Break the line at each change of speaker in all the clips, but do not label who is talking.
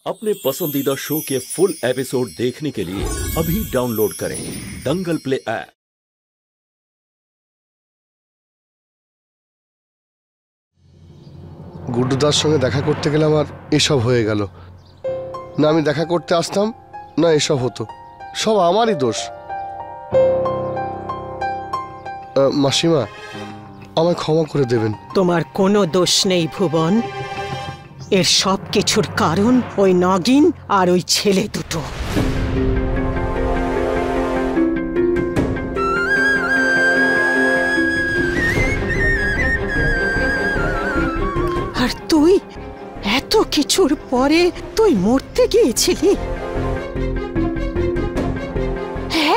अपने पसंदीदा शो के फुल एपिसोड देखने के लिए अभी डाउनलोड करें दंगल प्ले ऐप।
গুড্ডুদার সঙ্গে দেখা করতে গেলাম আর এসব হয়ে গেল। না আমি দেখা করতে আসতাম, না এসব হতো। সব আমারই দোষ। মাসিমা, আমায় ক্ষমা করে দেবেন।
তোমার কোনো দোষ নেই ভুবন। এর সব কিছুর কারণ ওই নগিন আর ওই ছেলে দুটো। আর তুই এত কিছুর পরে তুই মরতে গিয়েছিলি।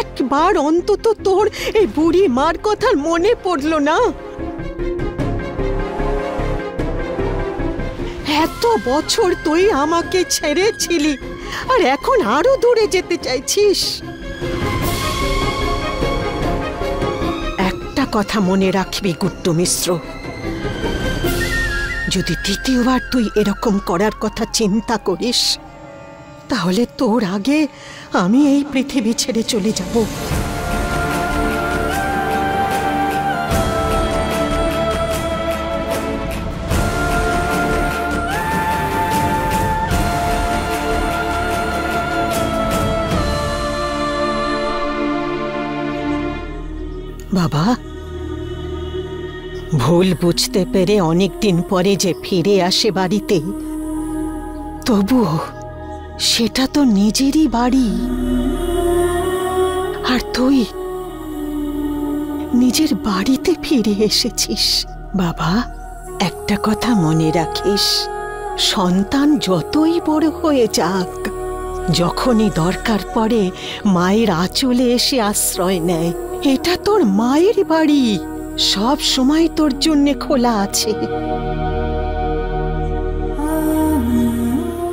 একবার অন্তত তোর এই বুড়ি মার কথা মনে পড়লো না? এত বছর তুই আমাকে ছেড়েছিলি আর এখন আরো দূরে যেতে চাইছিস। একটা কথা মনে রাখবি গুড্ডু মিশ্র, যদি দ্বিতীয়বার তুই এরকম করার কথা চিন্তা করিস তাহলে তোর আগে আমি এই পৃথিবী ছেড়ে চলে যাব। বাবা, ভুল বুঝতে পেরে অনেক দিন পরে যে ফিরে আসে বাড়িতে, তবুও সেটা তো নিজেরই বাড়ি। আর তুই নিজের বাড়িতে ফিরে এসেছিস। বাবা, একটা কথা মনে রাখিস, সন্তান যতই বড় হয়ে যাক, যখনই দরকার পড়ে মায়ের আঁচলে এসে আশ্রয় নেয়। এটা তোর মায়ের বাড়ি, সব সময় তোর জন্য খোলা আছে।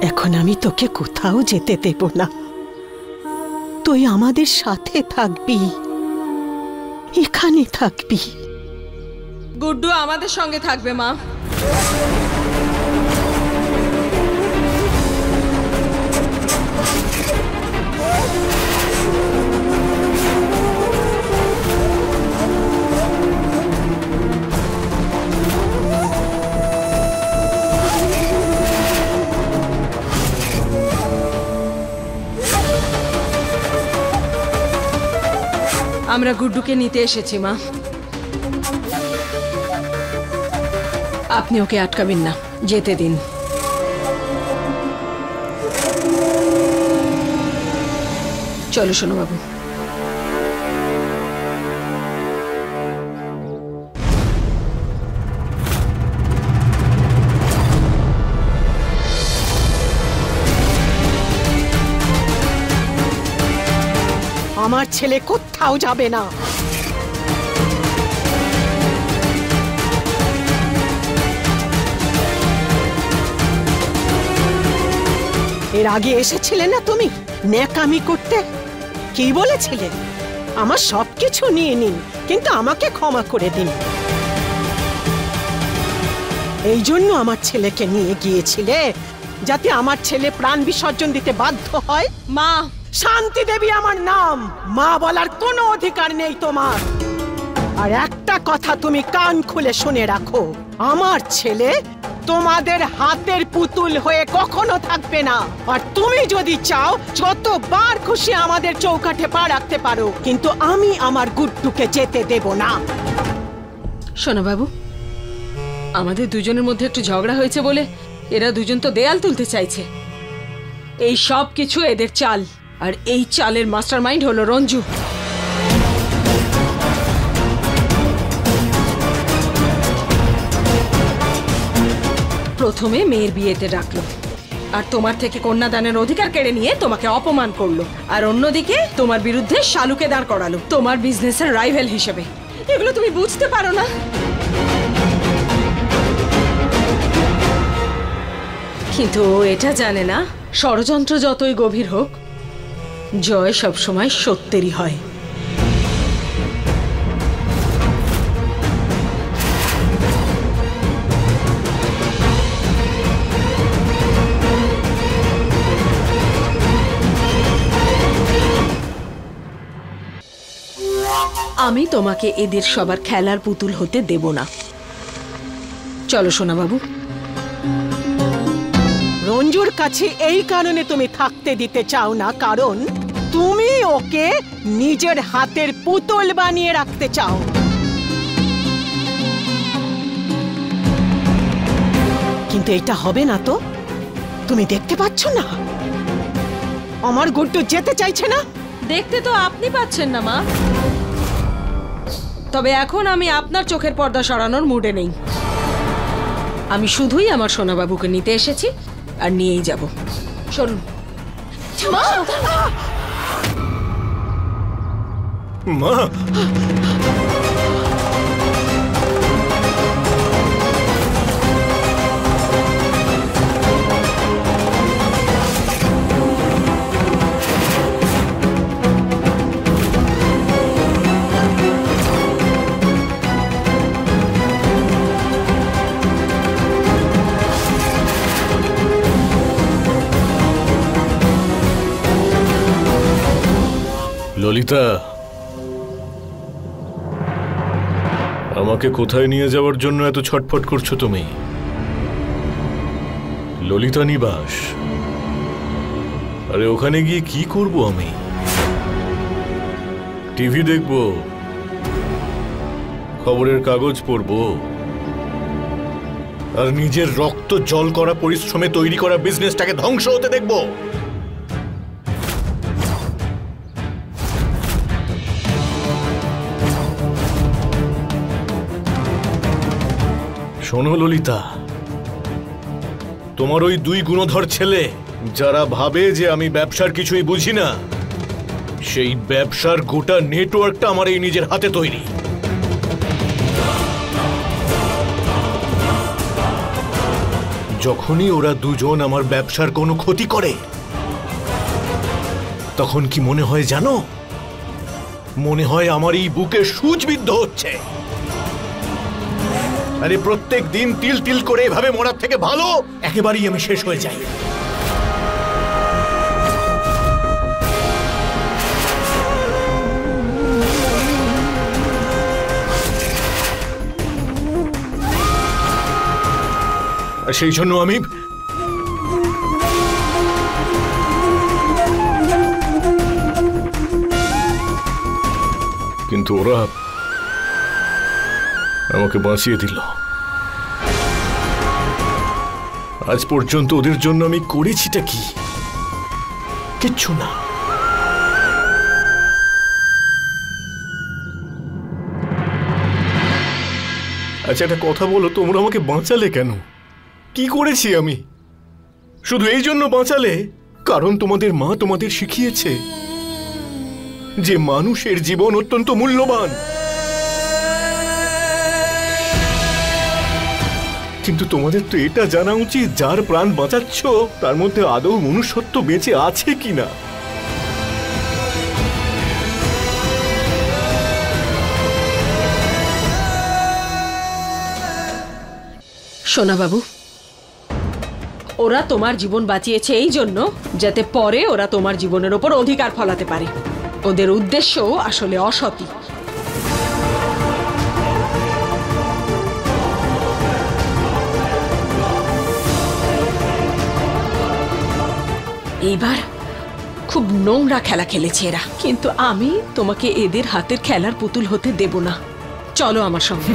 এখন আমি তোকে কোথাও যেতে দেব না, তুই আমাদের সাথে থাকবি, এখানে থাকবি।
গুড্ডু আমাদের সঙ্গে থাকবে মা। আমরা গুড্ডুকে নিতে এসেছি মা, আপনি ওকে আটকাবেন না, যেতে দিন। চলো শোনো বাবু।
আমার ছেলে কোথাও যাবে না। এর আগে এসেছিলে না তুমি ন্যাকামি করতে? কি বলেছিলে? আমার সবকিছু নিয়ে নিন, কিন্তু আমাকে ক্ষমা করে দিন। এই জন্য আমার ছেলেকে নিয়ে গিয়েছিলে, যাতে আমার ছেলে প্রাণ বিসর্জন দিতে বাধ্য হয়।
মা,
শান্তি দেবী আমার নাম, মা বলার কোনো অধিকার নেই তোমার। আর একটা কথা তুমি কান খুলে শুনে রাখো, আমার ছেলে তোমাদের হাতের পুতুল হয়ে কখনো থাকবে না। আর তুমি যদি চাও যতবার খুশি আমাদের চৌকাঠে পা রাখতে পারো, কিন্তু আমি আমার গুড্ডুকে যেতে দেব না।
শোনো বাবু, আমাদের দুজনের মধ্যে একটু ঝগড়া হয়েছে বলে এরা দুজন তো দেয়াল তুলতে চাইছে। এই সব কিছু এদের চাল, আর এই চালের মাস্টারমাইন্ড হলো রঞ্জু। প্রথমে মেয়ের বিয়েতে ডাকলো, আর তোমার থেকে কন্যাদানের অধিকার কেড়ে নিয়ে তোমাকে অপমান করলো, আর অন্যদিকে তোমার বিরুদ্ধে শালুকে দাঁড় করালো তোমার বিজনেসের রাইভেল হিসেবে। এগুলো তুমি বুঝতে পারো না? কিন্তু ও এটা জানে না, ষড়যন্ত্র যতই গভীর হোক, জয় সবসময় সত্যেরই হয়। আমি তোমাকে এদের সবার খেলার পুতুল হতে দেব না। চলো সোনা বাবু।
রঞ্জুর কাছে এই কারণে তুমি থাকতে দিতে চাও না, কারণ তুমি ওকে নিজের হাতের পুতুল বানিয়ে রাখতে চাও। কিন্তু এটা হবে না তো, তুমি দেখতে পাচ্ছ না আমার গুড্ডু যেতে চাইছে না?
দেখতে তো আপনি পাচ্ছেন না মা, তবে এখন আমি আপনার চোখের পর্দা সরানোর মুডে নেই। আমি শুধুই আমার সোনা বাবুকে নিতে এসেছি আর নিয়েই যাব। চলুন।
মা, ললিতা, আমাকে কোথায় নিয়ে যাওয়ার জন্য এত ছটফট করছো তুমি? ললিতা নিবাস। আরে ওখানে গিয়ে কি করব আমি? টিভি দেখব, খবরের কাগজ পড়ব, আর নিজের রক্ত জল করা পরিশ্রমে তৈরি করা বিজনেসটাকে ধ্বংস হতে দেখব? শোনো ললিতা, তোমার ওই দুই গুণধর ছেলে যারা ভাবে যে আমি ব্যবসার কিছুই বুঝি না, সেই ব্যবসার গোটা নেটওয়ার্কটা আমার এই নিজের হাতে তৈরি। যখনই ওরা দুজন আমার ব্যবসার কোনো ক্ষতি করে, তখন কি মনে হয় জানো? মনে হয় আমার এই বুকে সূচবিদ্ধ হচ্ছে। আরে প্রত্যেক দিন তিল তিল করে এভাবে মরার থেকে ভালো একেবারেই আমি শেষ হয়ে যাই। আর সেই জন্য আমি কিন্তু ওরা আমাকে বাঁচিয়ে দিল। আজ পর্যন্ত ওদের জন্য আমি করেছিটা কি? কিচ্ছু না। আচ্ছা একটা কথা বলো, তোমরা আমাকে বাঁচালে কেন? কি করেছি আমি? শুধু এই জন্য বাঁচালে কারণ তোমাদের মা তোমাদের শিখিয়েছে যে মানুষের জীবন অত্যন্ত মূল্যবান। কিন্তু তোমাদের তো এটা জানা উচিত যার প্রাণ বাঁচাচ্ছ তার মধ্যে আদৌ মনুষ্যত্ব বেঁচে আছে কিনা।
সোনা বাবু, ওরা তোমার জীবন বাঁচিয়েছে এই জন্য যাতে পরে ওরা তোমার জীবনের ওপর অধিকার ফলাতে পারে। ওদের উদ্দেশ্য আসলে অসৎই। এইবার খুব নোংরা খেলা খেলেছে এরা, কিন্তু আমি তোমাকে এদের হাতের খেলার পুতুল হতে দেব না। চলো আমার সঙ্গে।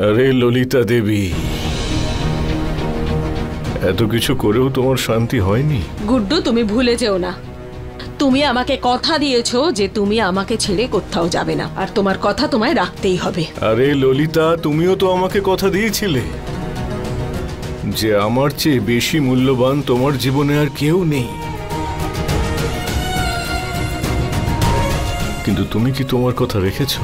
আরে ললিতা দেবী, এত কিছু করেও তোমার শান্তি হয়নি?
গুড্ডু, তুমি ভুলে যেও না, তুমি আমাকে কথা দিয়েছো যে তুমি আমাকে ছেড়ে কোথাও যাবে না, আর তোমার কথা তোমায় রাখতেই হবে।
আরে ললিতা, তুমিও তো আমাকে কথা দিয়েছিলে যে আমার চেয়ে বেশি মূল্যবান তোমার জীবনে আর কেউ নেই। কিন্তু তুমি কি তোমার কথা রেখেছো?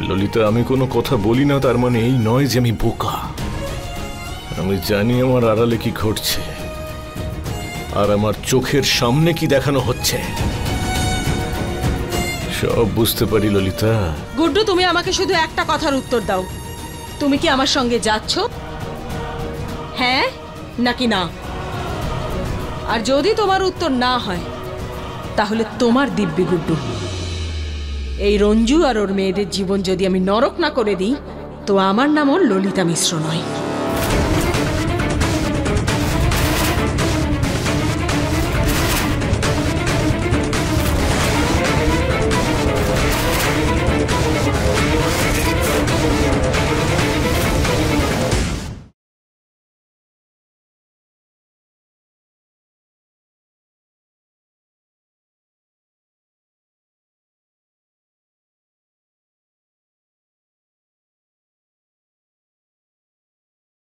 ললিতা, আমি কোনো কথা বলি না তার মানে এই নয় যে আমি বোকা। আমি জানি আমার আড়ালে কি ঘটছে আর আমার চোখের সামনে কি দেখানো হচ্ছে, সব বুঝতে পারি ললিতা।
গুড্ডু, তুমি আমাকে শুধু একটা কথার উত্তর দাও, তুমি কি আমার সঙ্গে যাচ্ছ? হ্যাঁ নাকি না? আর যদি তোমার উত্তর না হয় তাহলে তোমার দিব্যি গুড্ডু। এই রঞ্জু আর ওর মেয়েদের জীবন যদি আমি নরক না করে দিই তো আমার নামও ললিতা মিশ্র নয়।